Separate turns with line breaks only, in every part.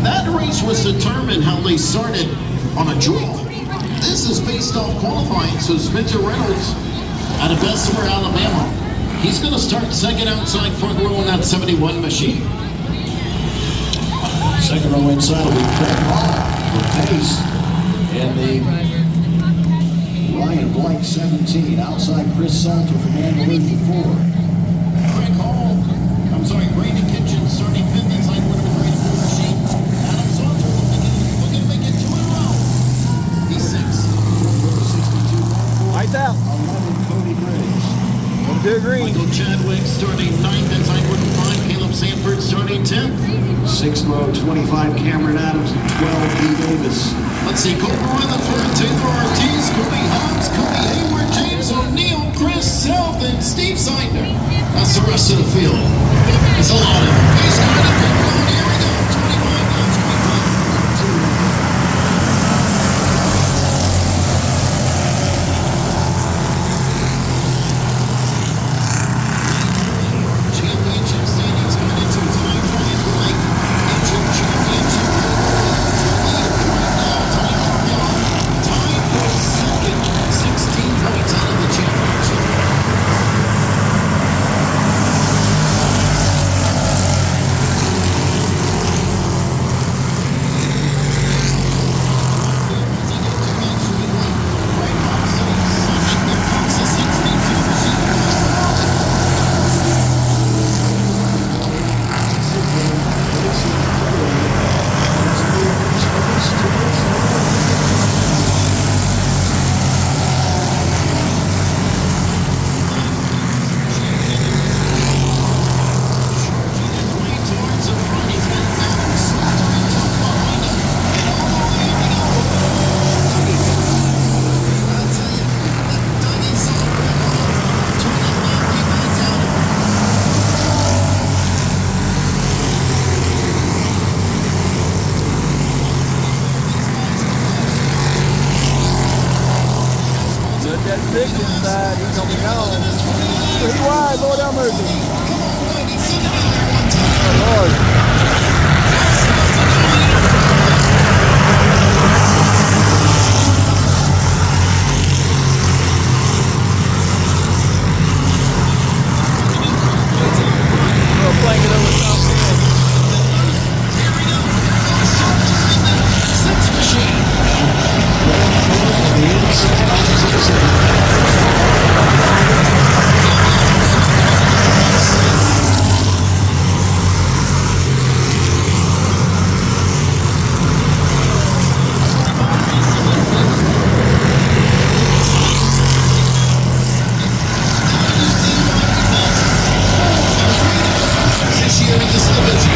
That race was determined how they started on a draw. This is based off qualifying, so Spencer Reynolds out of Bessemer, Alabama. He's going to start second outside front row in that 71 machine.
Second row inside will be Craig Hall for pace. And the Ryan Blank 17. Outside Chris Salter from Andalusia 4.
Craig Hall, Brady Kitchen starting fifth inside one of the Grade 4 machine. Adam Salter looking to make it 2 in a row. He's 6.
Lights out.
11, Cody Briggs.
One, two, green.
Michael Chadwick starting 9th inside one of 5. Caleb Sanford starting 10th.
6th row, 25, Cameron Adams, and 12, D. Davis.
Let's see, Cobra Rutherford, Taylor Ortiz, Cody Hobbs, Cody Hayward, James O'Neill, Chris Self, and Steve Seidner. That's the rest of the field. It's a lot of them. He's starting to pick on. Here we go. 25 laps, 25. Championship standings coming into time. Brian White, engine championship. Time for second. 16 points out of the championship.
That six inside, he's gonna be gone. Pretty wide, Lord have mercy. Oh, Lord. We'll flank it over top end.
Six machine. This year in this division.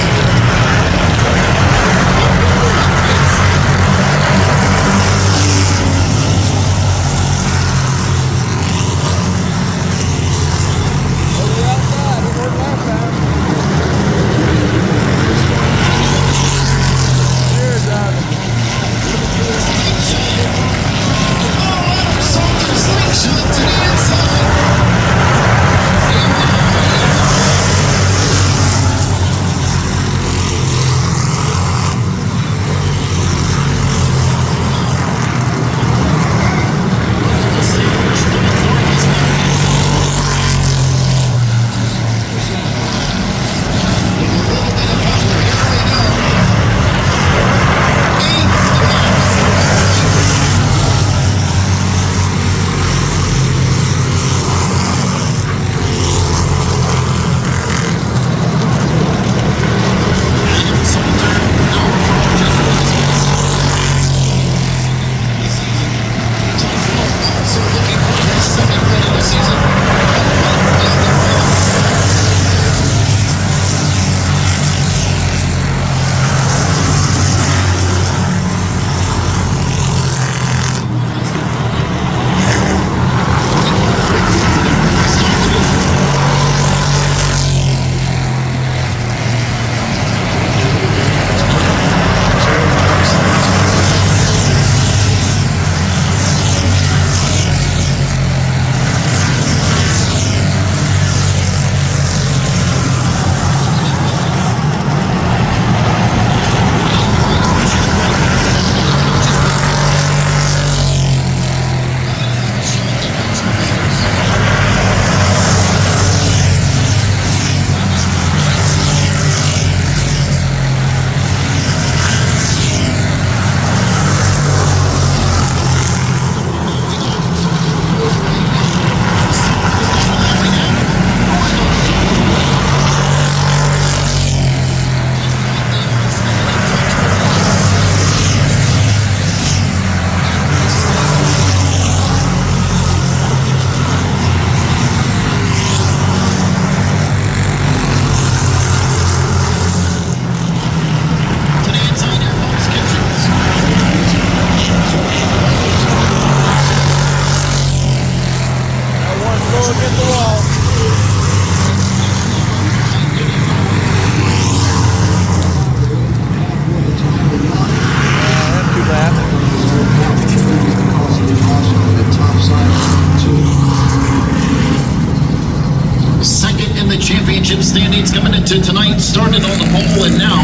championship standings coming into tonight, started on the pole and now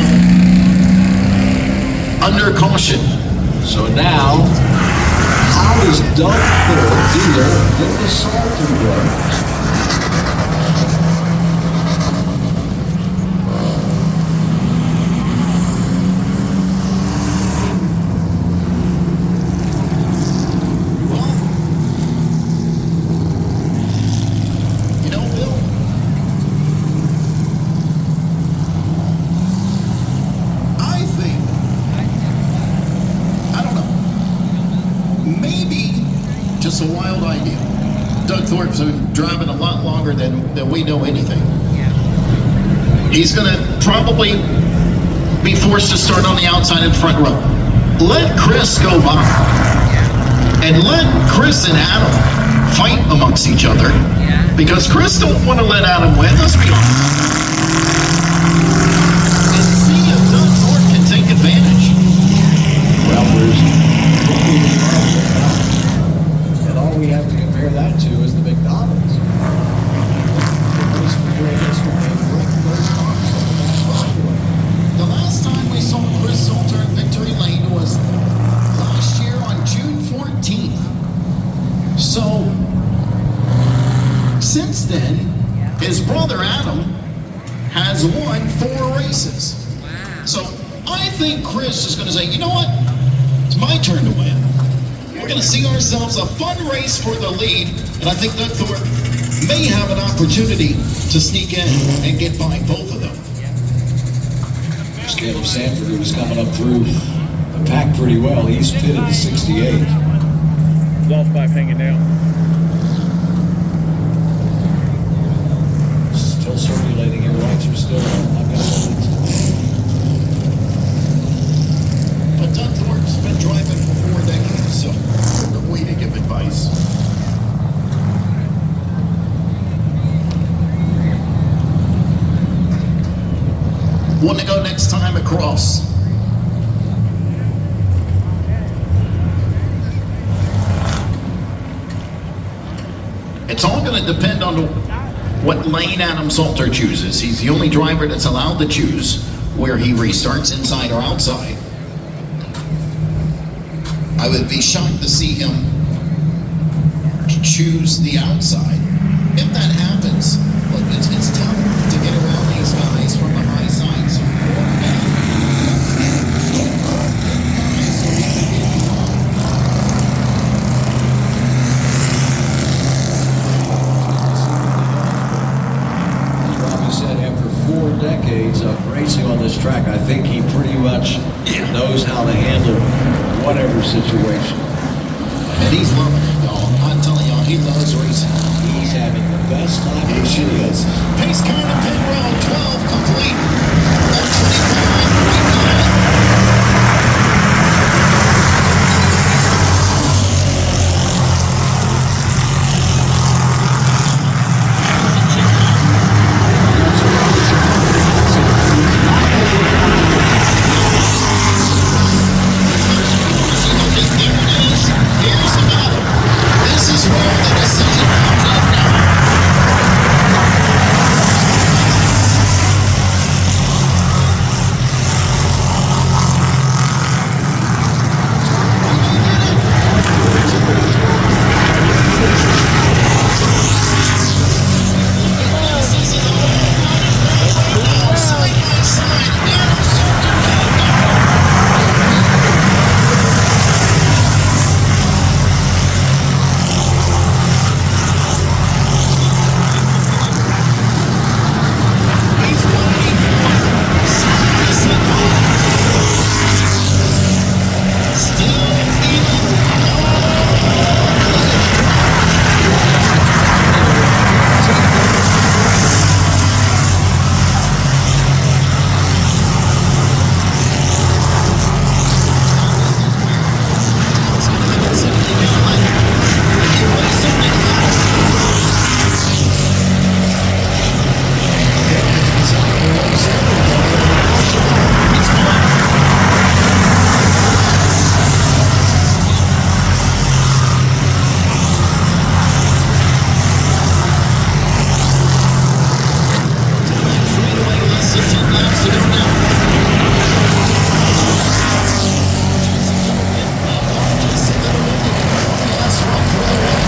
under caution.
So now, how does Doug Thorpe deal with the Salter brothers?
Just a wild idea. Doug Thorpe's been driving a lot longer than we know anything. He's going to probably be forced to start on the outside in front row. Let Chris go by. And let Chris and Adam fight amongst each other. Because Chris don't want to let Adam win, let's be honest. And see if Doug Thorpe can take advantage.
Well, all we have to compare that to is the McDonald's.
The last time we saw Chris Salter in victory lane was last year on June 14th. So, since then, his brother Adam has won 4 races. So, I think Chris is going to say, you know what? It's my turn to win. We're going to see ourselves a fun race for the lead, and I think Doug Thorpe may have an opportunity to sneak in and get by both of them.
There's Caleb Sanford, who was coming up through the pack pretty well. He's pitted to 68.
Golf pipe hanging down.
Still circulating here. Lights are still on. I've got lights.
But Doug Thorpe's been driving for 4 decades, so no way to give advice. One to go next time across. It's all going to depend on what lane Adam Salter chooses. He's the only driver that's allowed to choose where he restarts, inside or outside. I would be shocked to see him choose the outside. If that happens, look, it's tough to get around these guys from the high side. So
As Robbie said, after 4 decades of racing on this track, I think he pretty much knows how to handle whatever situation.
And he's loving it, y'all. I'm telling y'all, he loves racing.
He's having the best time.
He sure is. Pace car to pit row, 12 complete. At 25, laps to go now. Just a little bit to go. Yes, one further in.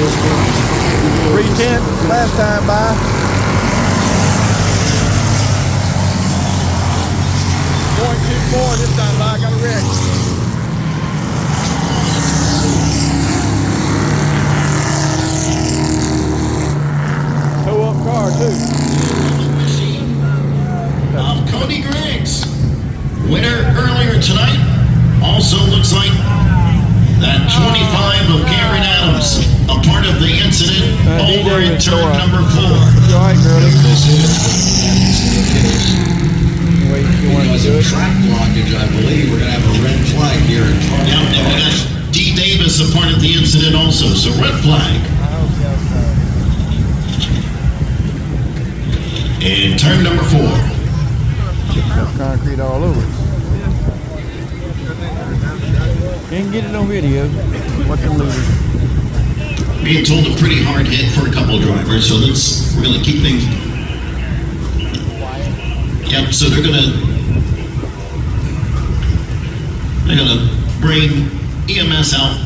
He's pulling away from the
last time by. Going 2-4 this time by. Got a wreck. Tow up car too.
Of Cody Griggs. Winner earlier tonight. Also looks like that 25 of Cameron Adams, a part of the incident over in turn number 4.
You all right, girlie?
This is
Wait, you want to
because
do
of
it?
track blockage, I believe we're going to have a red flag here in front
Yeah,
of
and we got D. Davis a part of the incident also, so red flag. In turn number 4.
There's concrete all over it. Didn't get it on video. What's the leader?
Being told a pretty hard hit for a couple of drivers, so let's really keep things. Yep, so they're gonna bring EMS out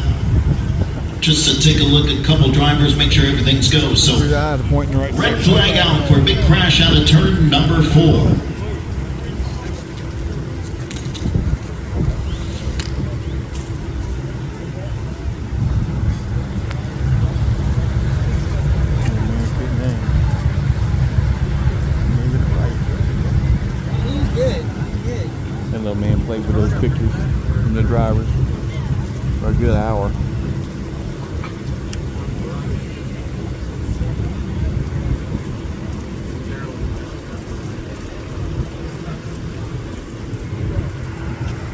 just to take a look at a couple of drivers, make sure everything's goes. So
Your eyes are pointing the right
red
direction.
flag out for a big crash out of turn number 4.
That little man played with those pictures from the drivers for a good hour.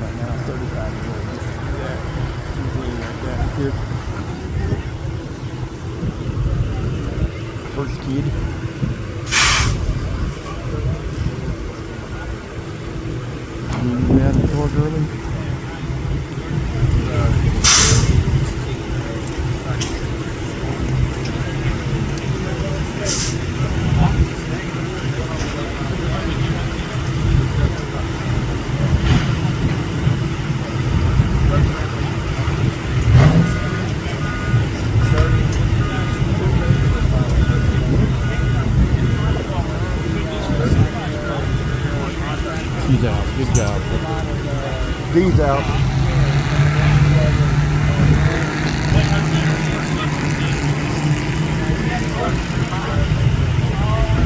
Right now, 35 years old. Here. First kid. You out in the car, girlie? She's out. Good job. D's out.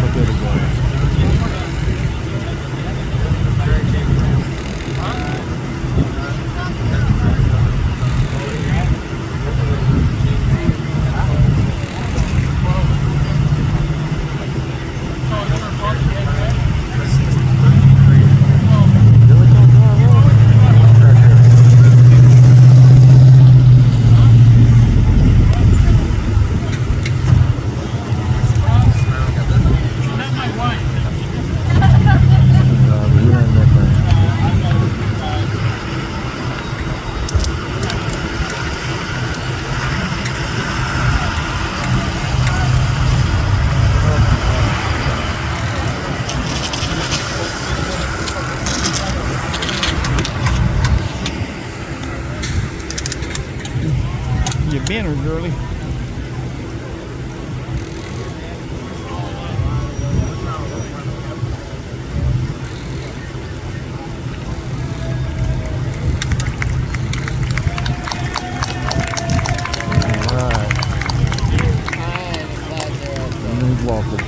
Look at it go. You been her, girlie. Walker.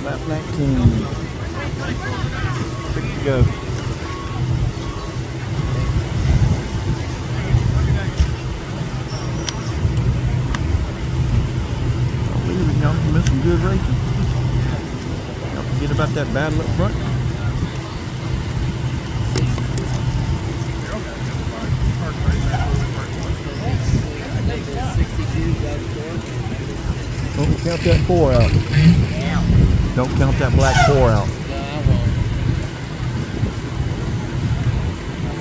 Lap 19. 6 to go. Y'all missed some good racing. Don't forget about that battle up front. Don't count that 4 out. Don't count that black 4 out.
No, I won't.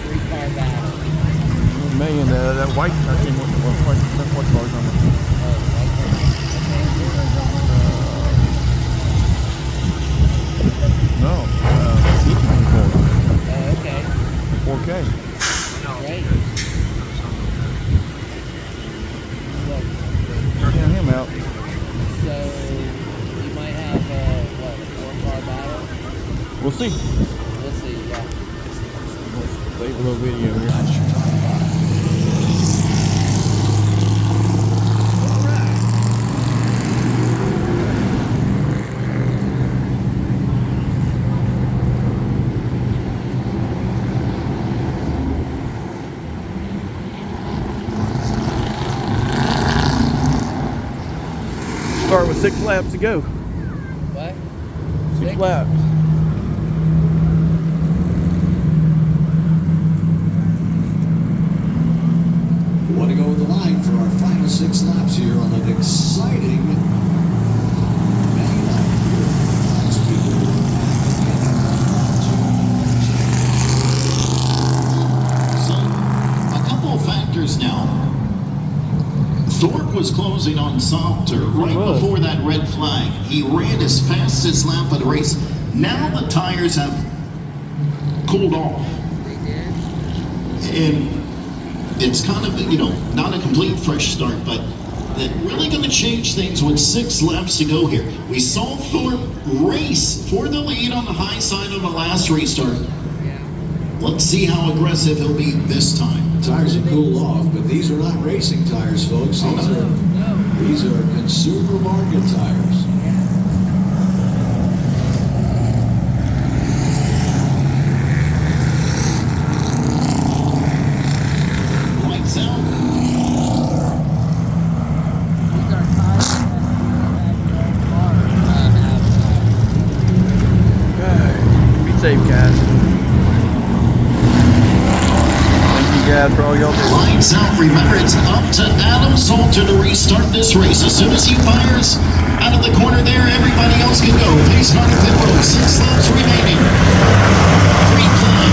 Three-car battle.
Man, that white, I think what car's on it. No,
Oh, okay.
4K.
Great.
Count him out.
So you might have a 4-car battle.
We'll see.
We'll see. Yeah.
Save a little video here. Start with 6 laps to go.
What?
6 laps.
We want to go with the line for our final 6 laps here on an exciting May night here. Last week we were
So, a couple of factors now. Thorpe was closing on Salter right
was.
before that red flag. He ran his fastest lap of the race. Now the tires have cooled off.
They did.
And it's kind of, not a complete fresh start, but they're really going to change things with 6 laps to go here. We saw Thorpe race for the lead on the high side of the last restart.
Yeah.
Let's see how aggressive he'll be this time.
tires have cooled off, but these are not racing tires, folks. These are consumer market tires.
Lights out.
These are tires
Be safe, guys. Thank you guys for all y'all do.
Lights out. Remember, it's up to Adam Salter to restart this race. As soon as he fires out of the corner there, everybody else can go. Pace car to pit road. 6 laps remaining. Green flag.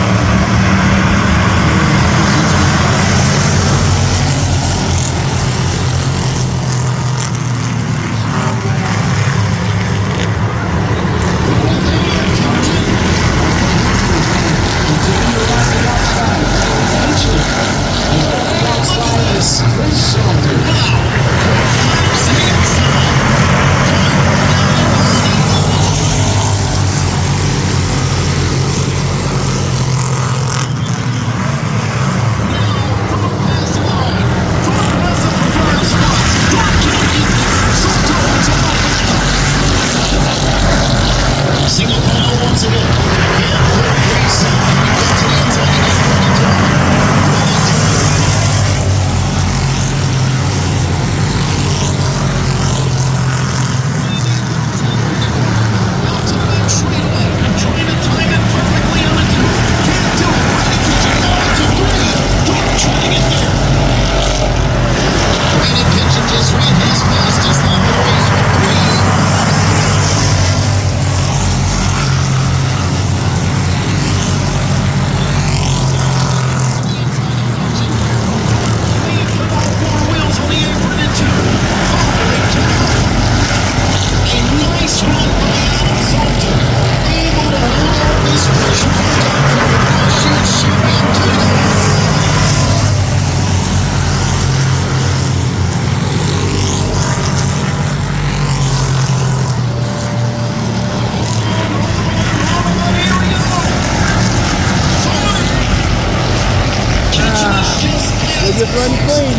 Single final once again. Yeah, third race. Go to the inside out to the back straightaway. Trying to time it perfectly on the 2. Can't do it. Brady Kitchen now to 3. Thorpe trying to get there. Brady Kitchen just ran his fastest lap of the race with 3.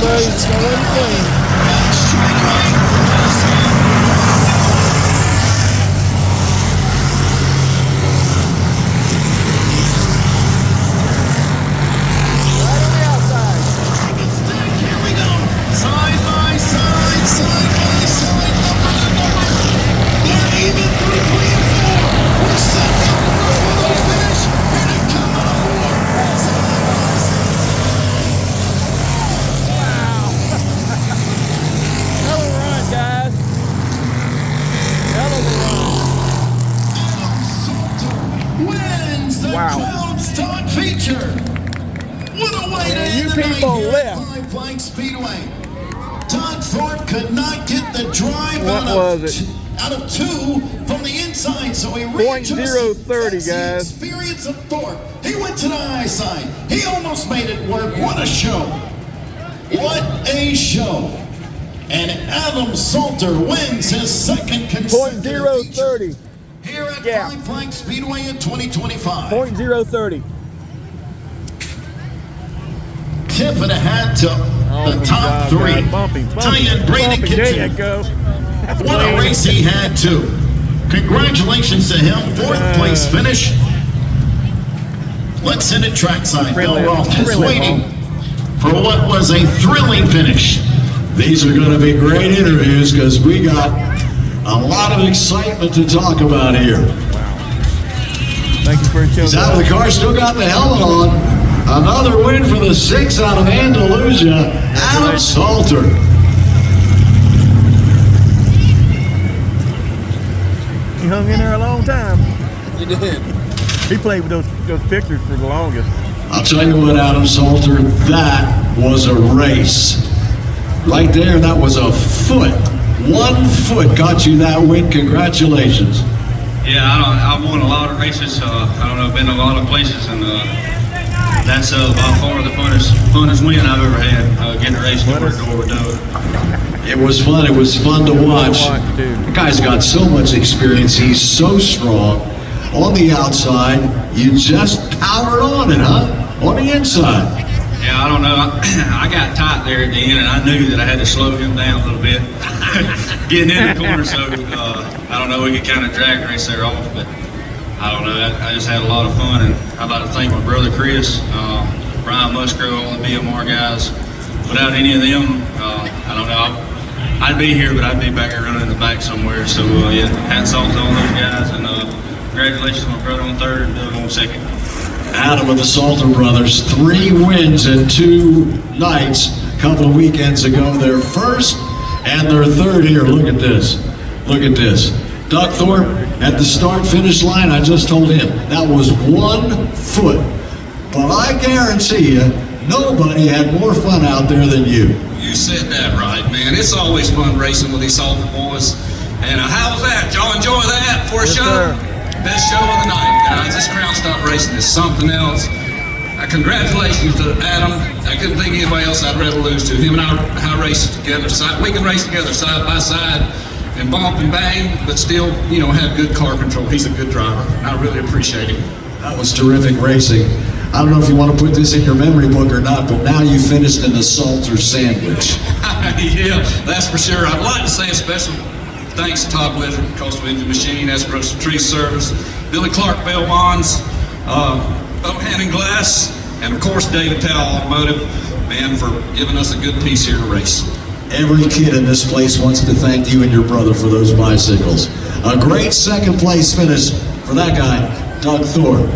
buddy. It's gonna win clean.
Here we go. Side by side, side by side. They're even through 3 and 4. We're set up for the finish. Here they come on 4.
Hell of a run, guys. Hell of a
Adam Salter wins the
Wow.
Cloud Stock feature. What a way to
Man,
end
you
the night
people
here
left.
at Five Flag Speedway. Todd Thorpe could not get the drive
What was it?
out of 2 from the inside, so he readjusted.
.030,
That's the
guys.
experience of Thorpe. He went to the high side. He almost made it work. What a show. What a show. And Adam Salter wins his second consecutive feature
.030.
here at
Yeah.
Five Flag Speedway in 2025.
.030.
Tip of the hat to the
Awesome
top
job,
3.
guys. Bumpy,
Ty and Brandon
bumpy. There you
Kitchen.
go. That's
What a
clean.
race he had too. Congratulations to him. 4th place finish. Let's send it trackside. Bill
Really,
Roth is
really
waiting for what was a thrilling finish.
These are going to be great interviews because we got a lot of excitement to talk about here.
Thank you for your show.
He's out of the car, still got the helmet on. Another win for the 6 out of Andalusia, Adam Salter.
He hung in there a long time.
You did.
He played with those pictures for the longest.
I'll tell you what, Adam Salter, that was a race. Right there, that was a foot. 1 foot got you that win. Congratulations.
Yeah, I've won a lot of races. I don't know, been a lot of places, and that's by far the funnest win I've ever had. Getting a race door to door.
It was fun. It was fun to watch.
dude.
The guy's got so much experience. He's so strong. On the outside, you just powered on it, huh? On the inside.
Yeah, I don't know. I got tight there at the end, and I knew that I had to slow him down a little bit. Getting in the corner, so I don't know, we could kind of drag the race there off, but I don't know. I just had a lot of fun, and I'd like to thank my brother Chris, Brian Musgrove, all the BMR guys. Without any of them, I don't know. I'd be here, but I'd be back here running in the back somewhere. So yeah, hats off to all those guys, and congratulations to my brother on 3rd and Doug on 2nd.
Adam of the Salter brothers, 3 wins in 2 nights a couple of weekends ago. Their 1st and their 3rd here. Look at this. Look at this. Doug Thorpe at the start-finish line, I just told him, that was 1 foot. But I guarantee you, nobody had more fun out there than you.
You said that right, man. It's always fun racing with these Salter boys. And how was that? Y'all enjoy that for a
Yes,
show?
sir.
Best show of the night, guys. This Crown Stock racing is something else. Congratulations to Adam. I couldn't think of anybody else I'd rather lose to. Him and I race together. We can race together side by side and bump and bang, but still, have good car control. He's a good driver, and I really appreciate him.
That was terrific racing. I don't know if you want to put this in your memory book or not, but now you finished in the Salter sandwich.
Yeah, that's for sure. I'd like to say a special thanks to Todd Blizzard, Coastal Engine Machine, Escrow Tree Service, Billy Clark Bell Bonds, Bohannon Glass, and of course David Towle Automotive, man, for giving us a good piece here to race.
Every kid in this place wants to thank you and your brother for those bicycles. A great 2nd place finish for that guy, Doug Thorpe.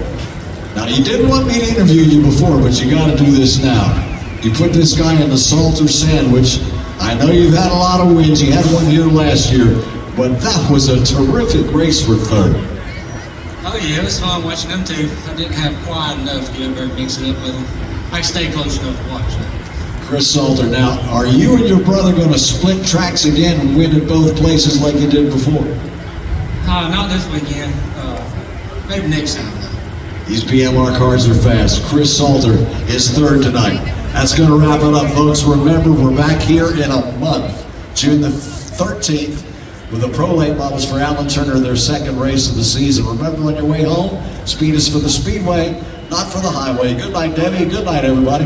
Now, you didn't want me to interview you before, but you got to do this now. You put this guy in the Salter sandwich. I know you've had a lot of wins. You had one here last year, but that was a terrific race for 3rd.
Oh yeah, it was fun watching them two. I didn't have quiet enough to get there mix it up with them. I stay close enough to watch them.
Chris Salter, now, are you and your brother going to split tracks again and win at both places like you did before?
Not this weekend. Maybe next time.
These BMR cars are fast. Chris Salter is 3rd tonight. That's going to wrap it up, folks. Remember, we're back here in a month, June the 13th, with the Pro Late models for Alan Turner, their 2nd race of the season. Remember, on your way home, speed is for the speedway, not for the highway. Good night, Debbie. Good night, everybody.